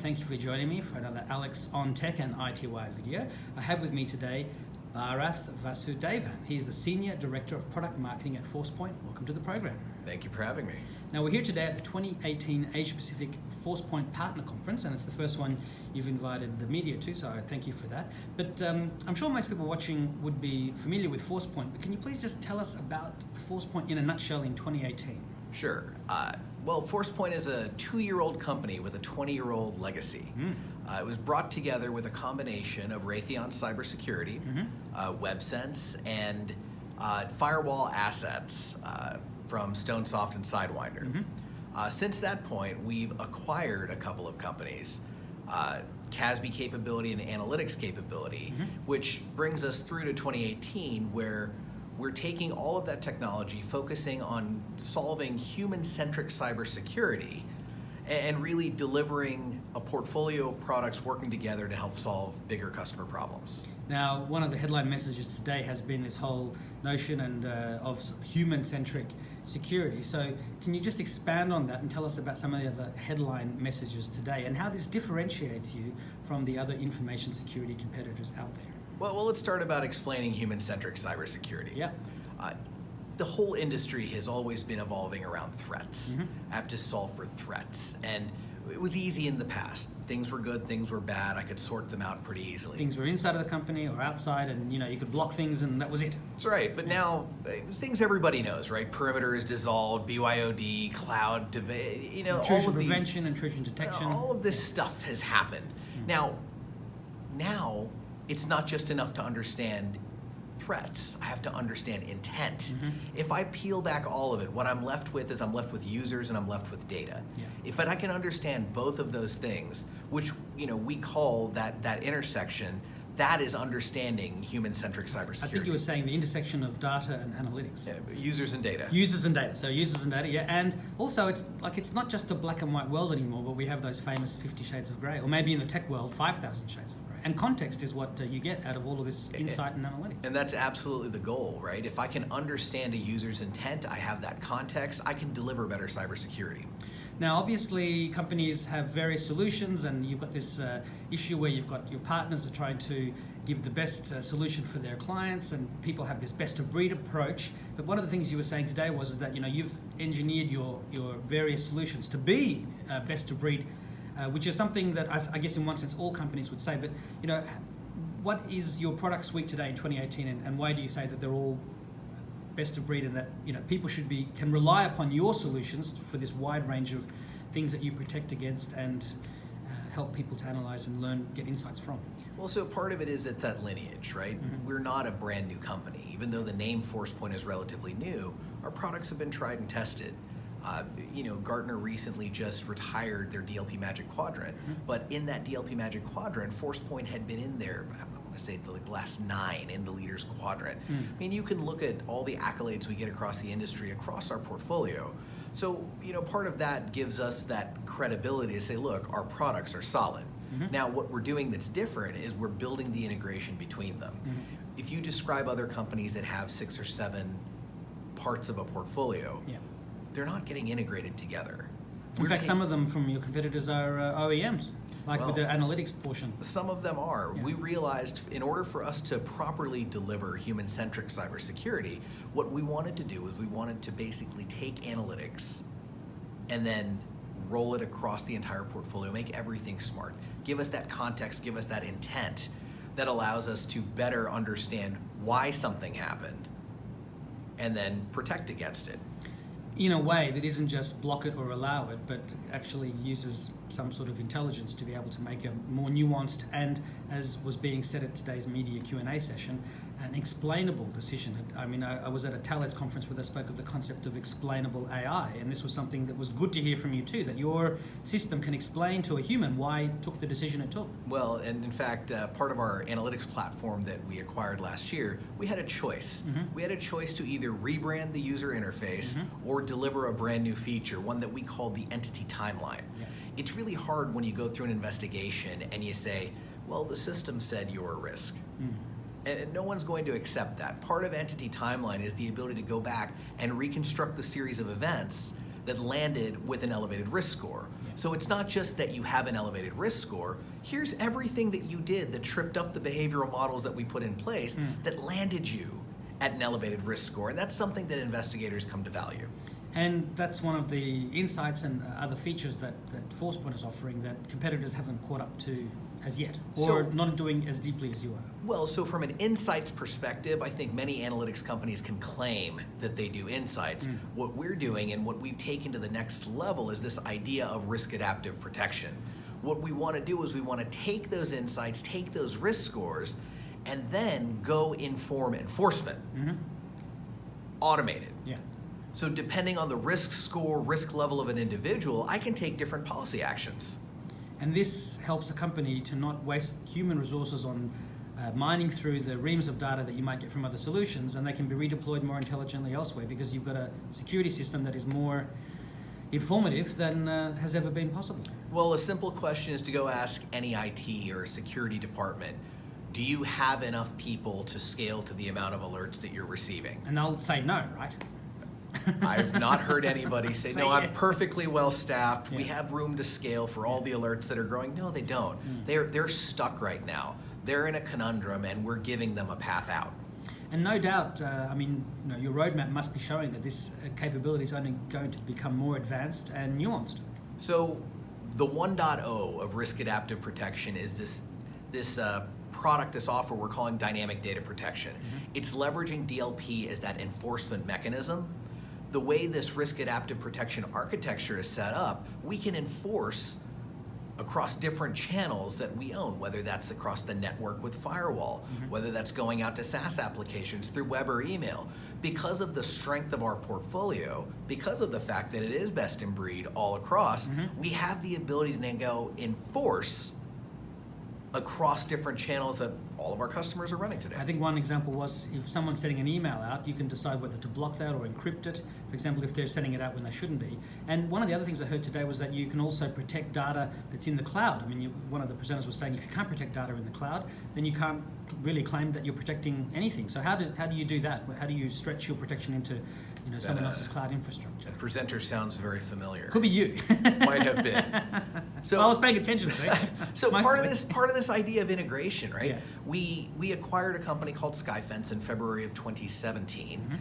Thank you for joining me for another Alex on Tech and ITY video. I have with me today Bharath Vasudevan. He is the Senior Director of Product Marketing at Forcepoint. Welcome to the program. Thank you for having me. Now, we're here today at the 2018 Asia Pacific Forcepoint Partner Conference, and it's the first one you've invited the media to, so I thank you for that. But I'm sure most people watching would be familiar with Forcepoint, but can you please just tell us about Forcepoint in a nutshell in 2018? Sure. Well, Forcepoint is a 2-year-old company with a 20-year-old legacy. It was brought together with a combination of Raytheon cybersecurity, WebSense, and firewall assets from StoneSoft and Sidewinder. Since that point, we've acquired a couple of companies, CASB capability and analytics capability, which brings us through to 2018, where we're taking all of that technology, focusing on solving human-centric cybersecurity, and really delivering a portfolio of products working together to help solve bigger customer problems. Now, one of the headline messages today has been this whole notion of human-centric security. So can you just expand on that and tell us about some of the other headline messages today and how this differentiates you from the other information security competitors out there? Well, let's start about explaining human-centric cybersecurity. Yeah. The whole industry has always been evolving around threats. I have to solve for threats. And it was easy in the past. Things were good, things were bad. I could sort them out pretty easily. Things were inside of the company or outside, and you could block things and that was it. That's right, but now things everybody knows, right? Perimeter is dissolved, BYOD, cloud, Intrusion all of prevention, intrusion detection. All of this stuff has happened. Now it's not just enough to understand threats. I have to understand intent. If I peel back all of it, what I'm left with is I'm left with users and I'm left with data. If I can understand both of those things, which we call that intersection, that is understanding human-centric cybersecurity. I think you were saying the intersection of data and analytics. Yeah, users and data. Users and data. So users and data, yeah. And also it's not just a black and white world anymore, but we have those famous 50 Shades of Grey, or maybe in the tech world, 5,000 Shades of Grey. And context is what you get out of all of this insight and analytics. And that's absolutely the goal, right? If I can understand a user's intent, I have that context, I can deliver better cybersecurity. Now, obviously, companies have various solutions, and you've got this issue where you've got your partners are trying to give the best solution for their clients, and people have this best-of-breed approach. But one of the things you were saying today was that you've engineered your various solutions to be best-of-breed, which is something that I guess in one sense all companies would say. But what is your product suite today in 2018, and why do you say that they're all best of breed, and that people can rely upon your solutions for this wide range of things that you protect against and help people to analyze and learn, get insights from? Well, so part of it is it's that lineage, right? We're not a brand new company. Even though the name Forcepoint is relatively new, our products have been tried and tested. Gartner recently just retired their DLP Magic Quadrant, but in that DLP Magic Quadrant, Forcepoint had been in there, I say the last 9 in the leaders quadrant. I mean, you can look at all the accolades we get across the industry, across our portfolio. So, part of that gives us that credibility to say, look, our products are solid. Now, what we're doing that's different is we're building the integration between them. If you describe other companies that have 6 or 7 parts of a portfolio, they're not getting integrated together. In fact, some of them from your competitors are OEMs. With the analytics portion. Some of them are. We realized in order for us to properly deliver human-centric cybersecurity, what we wanted to do was we wanted to basically take analytics and then roll it across the entire portfolio, make everything smart, give us that context, give us that intent that allows us to better understand why something happened and then protect against it. In a way that isn't just block it or allow it, but actually uses some sort of intelligence to be able to make a more nuanced and, as was being said at today's media Q&A session, an explainable decision. I mean, I was at a Thales conference where they spoke of the concept of explainable AI, and this was something that was good to hear from you too, that your system can explain to a human why it took the decision it took. Well, and in fact, part of our analytics platform that we acquired last year, we had a choice. We had a choice to either rebrand the user interface or deliver a brand new feature, one that we called the entity timeline. It's really hard when you go through an investigation and you say, well, the system said you're a risk. And no one's going to accept that. Part of entity timeline is the ability to go back and reconstruct the series of events that landed with an elevated risk score. So it's not just that you have an elevated risk score. Here's everything that you did that tripped up the behavioral models that we put in place that landed you at an elevated risk score. And that's something that investigators come to value. And that's one of the insights and other features that Forcepoint is offering that competitors haven't caught up to as yet, or not doing as deeply as you are. Well, so from an insights perspective, I think many analytics companies can claim that they do insights. What we're doing and what we've taken to the next level is this idea of risk adaptive protection. What we want to do is we want to take those insights, take those risk scores, and then go inform enforcement. Automated. Yeah. So depending on the risk score, risk level of an individual, I can take different policy actions. And this helps a company to not waste human resources on mining through the reams of data that you might get from other solutions, and they can be redeployed more intelligently elsewhere because you've got a security system that is more informative than has ever been possible. Well, a simple question is to go ask any IT or security department, do you have enough people to scale to the amount of alerts that you're receiving? And they'll say no, right? I've not heard anybody say, no, I'm yeah. perfectly well staffed. Yeah. We have room to scale for all the alerts that are growing. No, they don't. They're stuck right now. They're in a conundrum and we're giving them a path out. And no doubt, I mean, your roadmap must be showing that this capability is only going to become more advanced and nuanced. So the 1.0 of risk adaptive protection is this product, this offer we're calling dynamic data protection. It's leveraging DLP as that enforcement mechanism. The way this risk adaptive protection architecture is set up, we can enforce across different channels that we own, whether that's across the network with firewall, whether that's going out to SaaS applications through web or email. Because of the strength of our portfolio, because of the fact that it is best in breed all across, we have the ability to then go enforce across different channels that all of our customers are running today. I think one example was if someone's sending an email out, you can decide whether to block that or encrypt it. For example, if they're sending it out when they shouldn't be. And one of the other things I heard today was that you can also protect data that's in the cloud. I mean, one of the presenters was saying if you can't protect data in the cloud, then you can't really claim that you're protecting anything. So how do you do that? How do you stretch your protection into someone else's cloud infrastructure? That presenter sounds very familiar. Could be you. Might have been. So well, I was paying attention to it. So part of this idea of integration, right? Yeah. We acquired a company called Skyfence in February of 2017.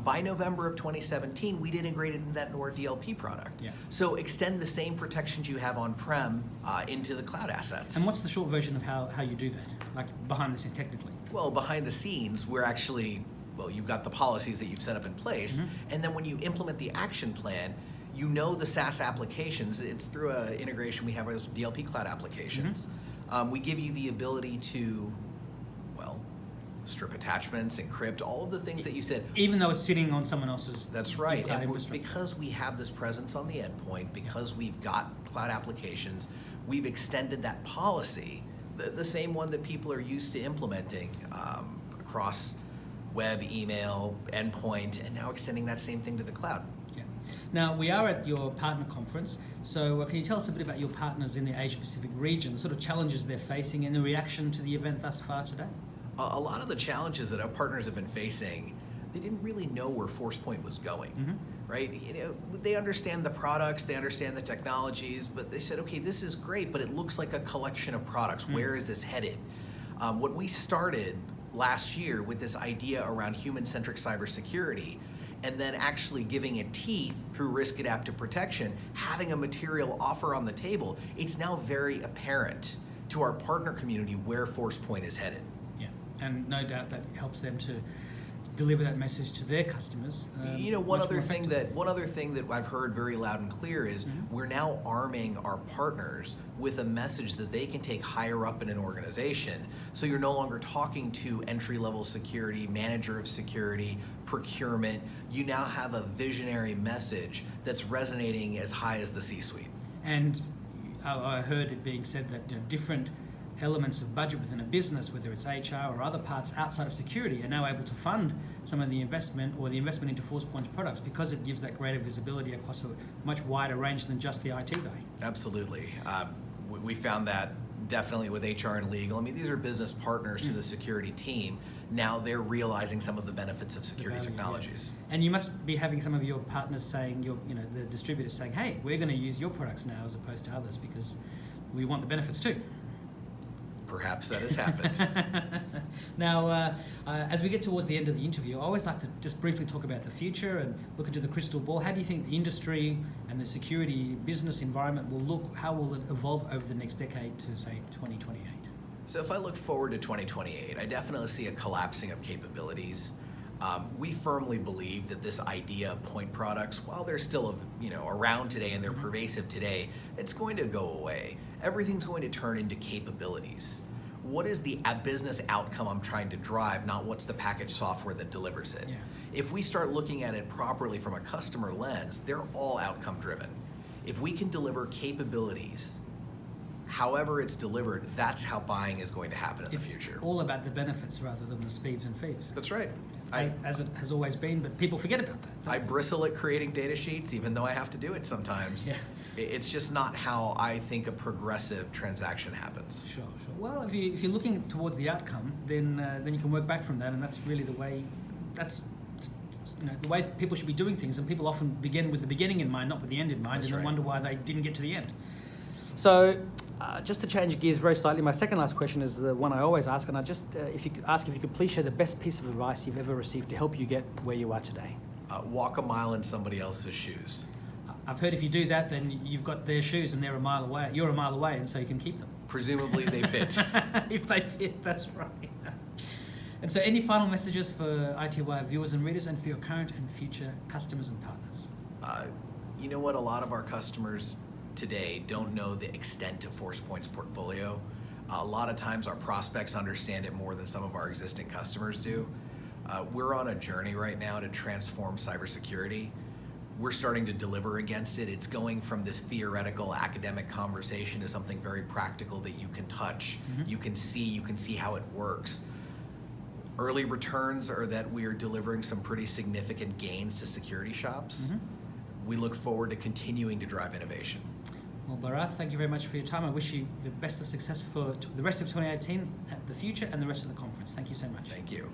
By November of 2017, we'd integrated that into our DLP product. Yeah. So extend the same protections you have on-prem into the cloud assets. And what's the short version of how you do that, like behind the scene technically? Well, behind the scenes, we're actually, you've got the policies that you've set up in place, and then when you implement the action plan, the SaaS applications, it's through an integration we have with DLP cloud applications. We give you the ability to, strip attachments, encrypt, all of the things that you said. Even though it's sitting on someone else's. That's right. And because we have this presence on the endpoint, because we've got cloud applications, we've extended that policy, the same one that people are used to implementing across web, email, endpoint, and now extending that same thing to the cloud. Yeah. Now, we are at your partner conference, so can you tell us a bit about your partners in the Asia-Pacific region, the sort of challenges they're facing and the reaction to the event thus far today? A lot of the challenges that our partners have been facing, they didn't really know where Forcepoint was going, right? They understand the products, they understand the technologies, but they said, okay, this is great, but it looks like a collection of products. Where is this headed? When we started last year with this idea around human-centric cybersecurity, and then actually giving it teeth through risk adaptive protection, having a material offer on the table, it's now very apparent to our partner community where Forcepoint is headed. Yeah, and no doubt that helps them to deliver that message to their customers. One other thing that I've heard very loud and clear is we're now arming our partners with a message that they can take higher up in an organization. So you're no longer talking to entry-level security, manager of security, procurement. You now have a visionary message that's resonating as high as the C-suite. And I heard it being said that different elements of budget within a business, whether it's HR or other parts outside of security, are now able to fund some of the investment or the investment into Forcepoint's products because it gives that greater visibility across a much wider range than just the IT guy. Absolutely. We found that definitely with HR and legal. I mean, these are business partners to the security team. Now they're realizing some of the benefits of security technologies. Yeah. And you must be having some of your partners saying, the distributors saying, hey, we're going to use your products now as opposed to others because we want the benefits too. Perhaps that has happened. Now, as we get towards the end of the interview, I always like to just briefly talk about the future and look into the crystal ball. How do you think the industry and the security business environment will look? How will it evolve over the next decade to, say, 2028? So if I look forward to 2028, I definitely see a collapsing of capabilities. We firmly believe that this idea of point products, while they're still around today and they're pervasive today, it's going to go away. Everything's going to turn into capabilities. What is the business outcome I'm trying to drive, not what's the packaged software that delivers it? Yeah. If we start looking at it properly from a customer lens, they're all outcome driven. If we can deliver capabilities, however it's delivered, that's how buying is going to happen in the future. It's all about the benefits rather than the speeds and feeds. That's right. As it has always been, but people forget about that. I bristle at creating data sheets, even though I have to do it sometimes. Yeah. It's just not how I think a progressive transaction happens. Sure. Well, if you're looking towards the outcome, then you can work back from that, and that's really the way. That's the way people should be doing things, and people often begin with the beginning in mind, not with the end in mind, That's and right. then wonder why they didn't get to the end. So, just to change gears very slightly, my second last question is the one I always ask, and I just if you could please share the best piece of advice you've ever received to help you get where you are today. Walk a mile in somebody else's shoes. I've heard if you do that, then you've got their shoes and they're a mile away. You're a mile away, and so you can keep them. Presumably they fit. If they fit, that's right. And so, any final messages for ITWire viewers and readers, and for your current and future customers and partners? You know what? A lot of our customers today don't know the extent of Forcepoint's portfolio. A lot of times our prospects understand it more than some of our existing customers do. We're on a journey right now to transform cybersecurity. We're starting to deliver against it. It's going from this theoretical academic conversation to something very practical that you can touch, you can see how it works. Early returns are that we are delivering some pretty significant gains to security shops. We look forward to continuing to drive innovation. Well, Bharath, thank you very much for your time. I wish you the best of success for the rest of 2018, the future, and the rest of the conference. Thank you so much. Thank you.